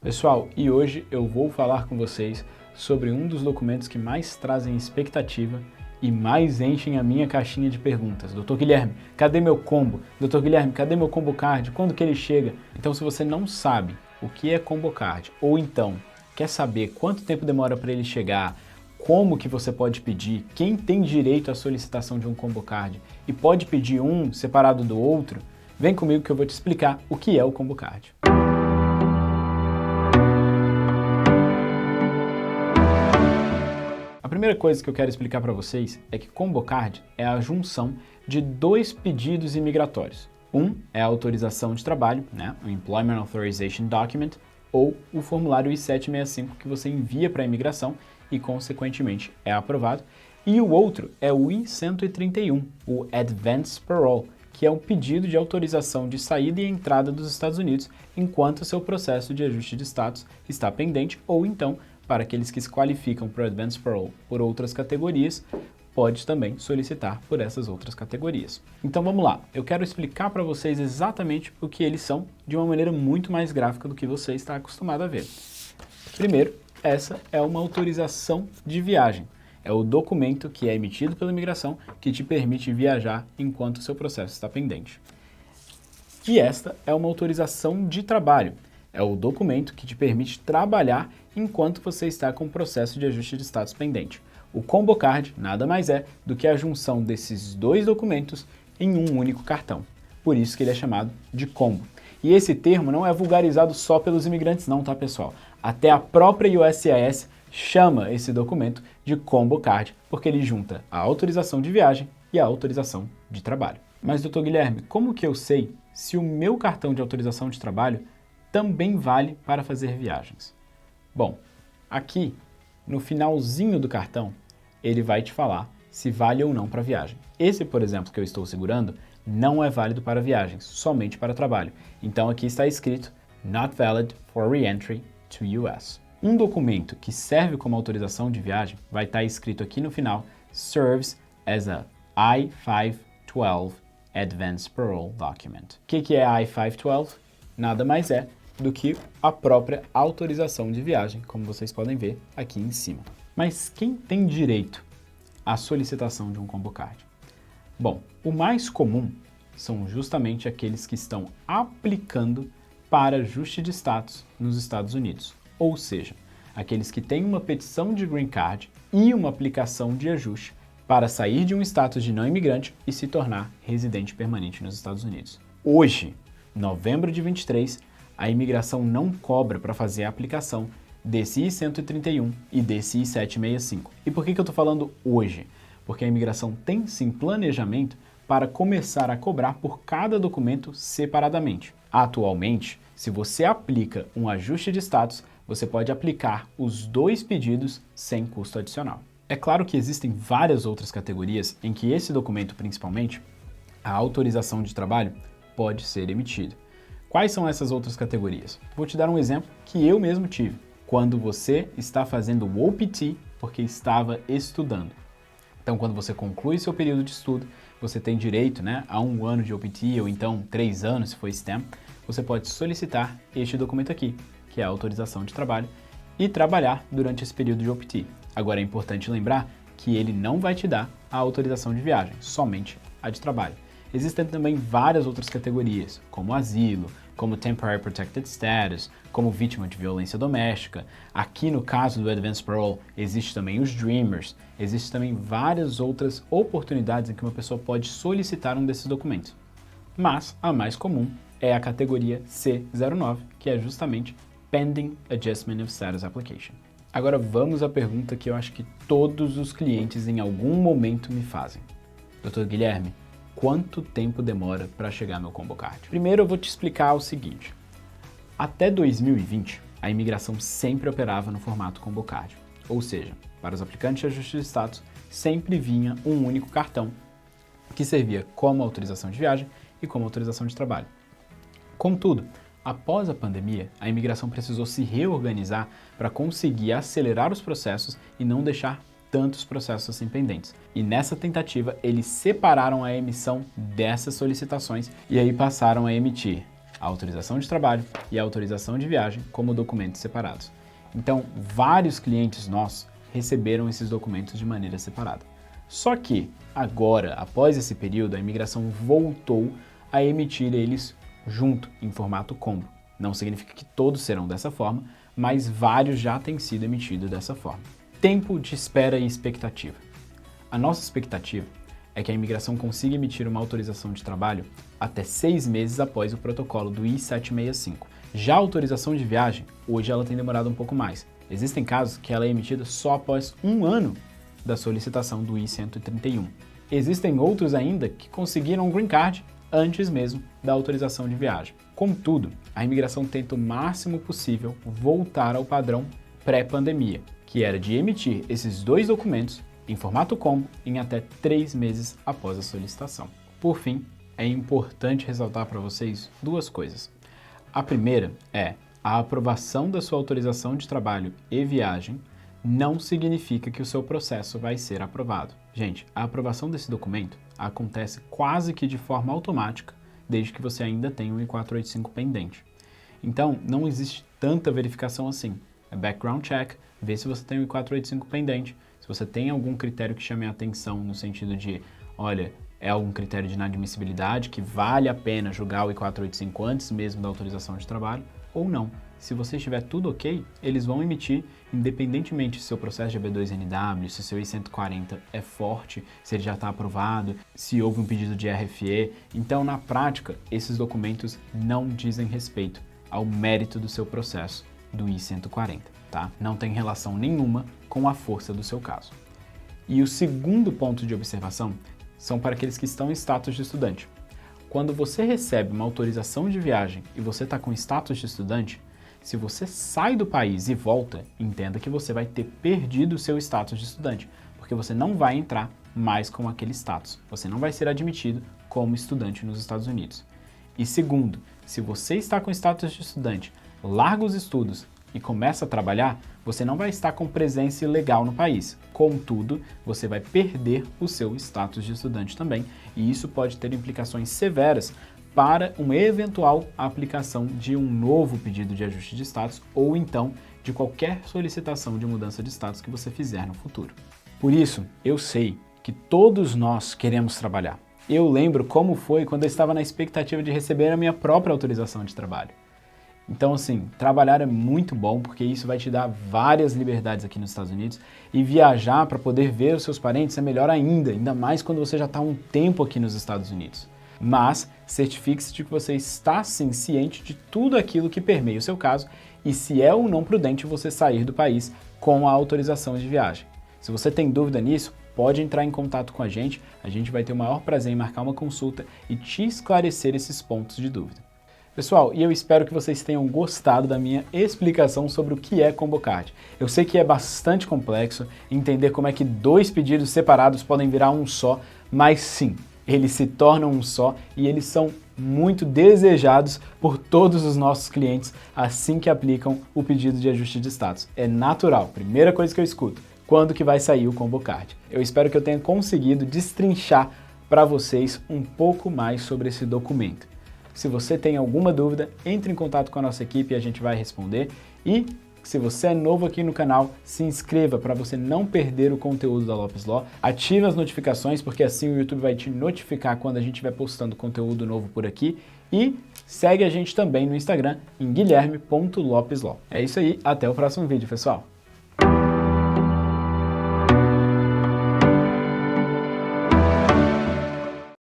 Pessoal, e hoje eu vou falar com vocês sobre um dos documentos que mais trazem expectativa e mais enchem a minha caixinha de perguntas. Dr. Guilherme, cadê meu combo? Dr. Guilherme, cadê meu combo card? Quando que ele chega? Então, se você não sabe o que é combo card, ou então quer saber quanto tempo demora para ele chegar, como que você pode pedir, quem tem direito à solicitação de um combo card e pode pedir um separado do outro, vem comigo que eu vou te explicar o que é o combo card. A primeira coisa que eu quero explicar para vocês é que combo card é a junção de dois pedidos imigratórios. Um é a autorização de trabalho, o Employment Authorization Document, ou o formulário I-765 que você envia para a imigração e, consequentemente, é aprovado. E o outro é o I-131, o Advance Parole, que é um pedido de autorização de saída e entrada dos Estados Unidos enquanto seu processo de ajuste de status está pendente, ou então, para aqueles que se qualificam para o Advance Parole por outras categorias, pode também solicitar por essas outras categorias. Então vamos lá, eu quero explicar para vocês exatamente o que eles são de uma maneira muito mais gráfica do que você está acostumado a ver. Primeiro, essa é uma autorização de viagem. É o documento que é emitido pela imigração que te permite viajar enquanto o seu processo está pendente. E esta é uma autorização de trabalho. É o documento que te permite trabalhar enquanto você está com o processo de ajuste de status pendente. O combo card nada mais é do que a junção desses dois documentos em um único cartão. Por isso que ele é chamado de combo. E esse termo não é vulgarizado só pelos imigrantes não, tá pessoal? Até a própria USCIS chama esse documento de combo card, porque ele junta a autorização de viagem e a autorização de trabalho. Mas, Dr. Guilherme, como que eu sei se o meu cartão de autorização de trabalho também vale para fazer viagens? Bom, aqui no finalzinho do cartão, ele vai te falar se vale ou não para viagem. Esse, por exemplo, que eu estou segurando, não é válido para viagens, somente para trabalho. Então aqui está escrito Not valid for re-entry to US. Um documento que serve como autorização de viagem vai estar escrito aqui no final Serves as a I-512 Advance Parole Document. O que é I-512? Nada mais é do que a própria autorização de viagem, como vocês podem ver aqui em cima. Mas quem tem direito à solicitação de um combo card? Bom, o mais comum são justamente aqueles que estão aplicando para ajuste de status nos Estados Unidos, ou seja, aqueles que têm uma petição de green card e uma aplicação de ajuste para sair de um status de não imigrante e se tornar residente permanente nos Estados Unidos. Hoje, novembro de 23, a imigração não cobra para fazer a aplicação desse I-131 e desse I-765. E por que eu estou falando hoje? Porque a imigração tem sim planejamento para começar a cobrar por cada documento separadamente. Atualmente, se você aplica um ajuste de status, você pode aplicar os dois pedidos sem custo adicional. É claro que existem várias outras categorias em que esse documento, principalmente, a autorização de trabalho, pode ser emitido. Quais são essas outras categorias? Vou te dar um exemplo que eu mesmo tive. Quando você está fazendo o OPT porque estava estudando. Então, quando você conclui seu período de estudo, você tem direito a 1 ano de OPT ou então 3 anos, se for STEM, você pode solicitar este documento aqui, que é a autorização de trabalho, e trabalhar durante esse período de OPT. Agora, é importante lembrar que ele não vai te dar a autorização de viagem, somente a de trabalho. Existem também várias outras categorias, como asilo, como Temporary Protected Status, como vítima de violência doméstica. Aqui no caso do Advance Parole, existe também os Dreamers, existem também várias outras oportunidades em que uma pessoa pode solicitar um desses documentos. Mas a mais comum é a categoria C09, que é justamente Pending Adjustment of Status Application. Agora vamos à pergunta que eu acho que todos os clientes em algum momento me fazem. Dr. Guilherme, quanto tempo demora para chegar meu combo card? Primeiro eu vou te explicar o seguinte. Até 2020, a imigração sempre operava no formato combo card. Ou seja, para os aplicantes de ajuste de status, sempre vinha um único cartão que servia como autorização de viagem e como autorização de trabalho. Contudo, após a pandemia, a imigração precisou se reorganizar para conseguir acelerar os processos e não deixar tantos processos assim pendentes. E nessa tentativa, eles separaram a emissão dessas solicitações e aí passaram a emitir a autorização de trabalho e a autorização de viagem como documentos separados. Então, vários clientes nossos receberam esses documentos de maneira separada. Só que, agora, após esse período, a imigração voltou a emitir eles junto, em formato combo. Não significa que todos serão dessa forma, mas vários já têm sido emitidos dessa forma. Tempo de espera e expectativa. A nossa expectativa é que a imigração consiga emitir uma autorização de trabalho até 6 meses após o protocolo do I-765. Já a autorização de viagem, hoje ela tem demorado um pouco mais. Existem casos que ela é emitida só após 1 ano da solicitação do I-131. Existem outros ainda que conseguiram um green card antes mesmo da autorização de viagem. Contudo, a imigração tenta o máximo possível voltar ao padrão pré-pandemia, que era de emitir esses 2 documentos em formato combo em até 3 meses após a solicitação. Por fim, é importante ressaltar para vocês 2 coisas. A primeira é a aprovação da sua autorização de trabalho e viagem não significa que o seu processo vai ser aprovado. Gente, a aprovação desse documento acontece quase que de forma automática, desde que você ainda tenha um I-485 pendente. Então, não existe tanta verificação assim. É background check, ver se você tem um I-485 pendente, se você tem algum critério que chame a atenção no sentido de, olha, é algum critério de inadmissibilidade que vale a pena julgar o I-485 antes mesmo da autorização de trabalho, ou não. Se você estiver tudo ok, eles vão emitir, independentemente se seu processo de EB2NW, se seu I-140 é forte, se ele já está aprovado, se houve um pedido de RFE. Então, na prática, esses documentos não dizem respeito ao mérito do seu processo do I-140, tá? Não tem relação nenhuma com a força do seu caso. E o segundo ponto de observação são para aqueles que estão em status de estudante. Quando você recebe uma autorização de viagem e você está com status de estudante, se você sai do país e volta, entenda que você vai ter perdido o seu status de estudante, porque você não vai entrar mais com aquele status. Você não vai ser admitido como estudante nos Estados Unidos. E segundo, se você está com status de estudante, larga os estudos e começa a trabalhar, você não vai estar com presença ilegal no país. Contudo, você vai perder o seu status de estudante também, e isso pode ter implicações severas para uma eventual aplicação de um novo pedido de ajuste de status ou então de qualquer solicitação de mudança de status que você fizer no futuro. Por isso, eu sei que todos nós queremos trabalhar. Eu lembro como foi quando eu estava na expectativa de receber a minha própria autorização de trabalho. Então, assim, trabalhar é muito bom porque isso vai te dar várias liberdades aqui nos Estados Unidos e viajar para poder ver os seus parentes é melhor ainda mais quando você já está há um tempo aqui nos Estados Unidos. Mas certifique-se de que você está, sim, ciente de tudo aquilo que permeia o seu caso e se é ou não prudente você sair do país com a autorização de viagem. Se você tem dúvida nisso, pode entrar em contato com a gente vai ter o maior prazer em marcar uma consulta e te esclarecer esses pontos de dúvida. Pessoal, e eu espero que vocês tenham gostado da minha explicação sobre o que é Combo Card. Eu sei que é bastante complexo entender como é que 2 pedidos separados podem virar um só, mas sim, eles se tornam um só e eles são muito desejados por todos os nossos clientes assim que aplicam o pedido de ajuste de status. É natural, primeira coisa que eu escuto, quando que vai sair o Combo Card. Eu espero que eu tenha conseguido destrinchar para vocês um pouco mais sobre esse documento. Se você tem alguma dúvida, entre em contato com a nossa equipe e a gente vai responder. E se você é novo aqui no canal, se inscreva para você não perder o conteúdo da Lopes Law. Ative as notificações, porque assim o YouTube vai te notificar quando a gente estiver postando conteúdo novo por aqui. E segue a gente também no Instagram em guilherme.lopeslaw. É isso aí, até o próximo vídeo, pessoal!